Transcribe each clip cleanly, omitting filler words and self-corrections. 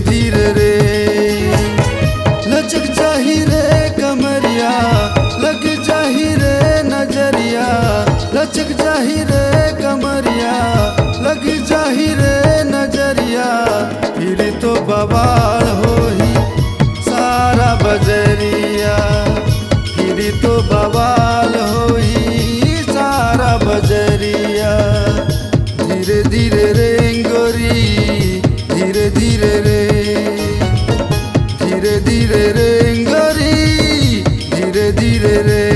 धीरे रे लचक जाही रे कमरिया, लग जाही रे नजरिया, लचक जाही रे कमरिया, लग जाही रे नजरिया। फिर तो बवाल होही सारा बजरिया, फिर तो बवाल होही सारा बजरिया। धीरे धीरे रे गोरी, धीरे धीरे रे, धीरे धीरे रे गोरी, धीरे धीरे रे।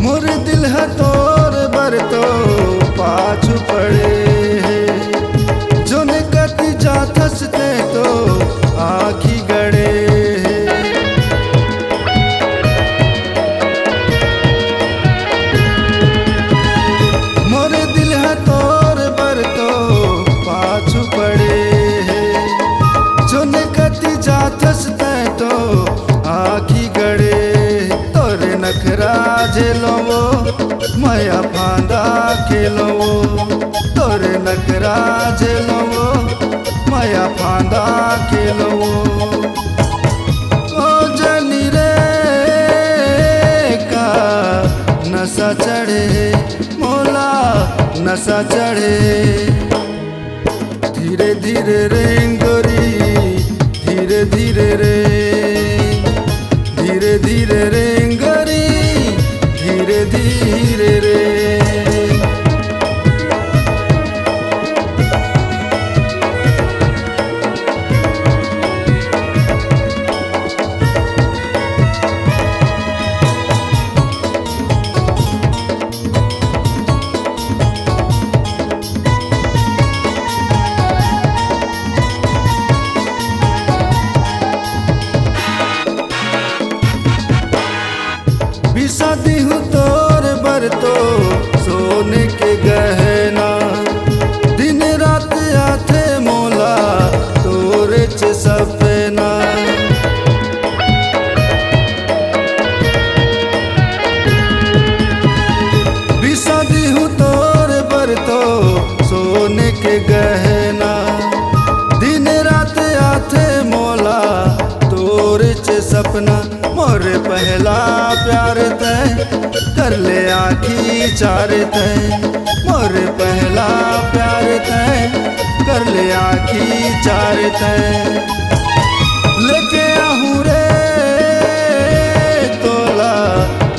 मोर दिल है तोर बर तो पाछू पड़े है, जो ने कति जा थसते तो आखी गड़े है। मोर दिल है तोर बर तो पाछू पड़े है, जो ने कति जा थसते तो आखी गड़े। तोरे नखरा झेलो वो माया फांदा खेलो वो, तोरे नखरा झेलो वो माया फांदा खेलो वो। ओ जनी रे का नशा चढ़े मोला नशा चढ़े। धीरे धीरे रे गोरी, धीरे धीरे रे, धीरे धीरे रे गोरी, धीरे धीरे रे। शादी हूँ तोर बर तो सोने के गहना, दिन रात आथे मोला तोरे च सपना। शादी हूँ तोर बर तो सोने के गहना, दिन रात आथे मोला तोरे च सपना। मोरे पहला प्यार तय कर ले आखी चार तय, मोरे पहला प्यार तय कर ले आखी चार तय। लेके आहूँ रे तोला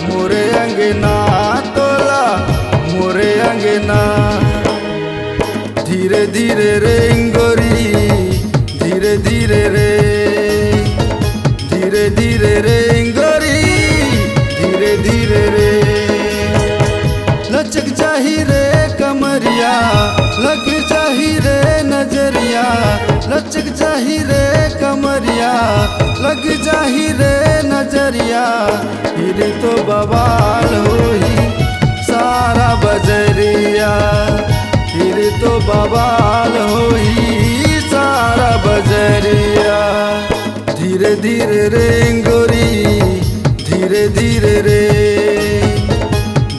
मोरे अंगना, तोला मोरे अंगना। धीरे धीरे रे गोरी, धीरे धीरे रे, धीरे धीरे रे गोरी, धीरे धीरे रे। लचक जाही रे कमरिया, लग जाही रे नजरिया, लचक जाही रे कमरिया, लग जाही रे नजरिया। फिर तो बवाल होही सारा बजरिया, फिर तो बवाल होही सारा बजरिया। धीरे धीरे रे गोरी, धीरे धीरे रे,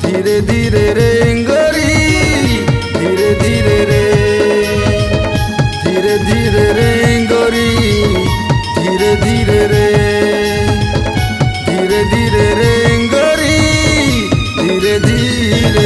धीरे धीरे रे गोरी, धीरे धीरे रे, धीरे धीरे रे गोरी, धीरे धीरे रे, धीरे धीरे रे गोरी, धीरे धीरे।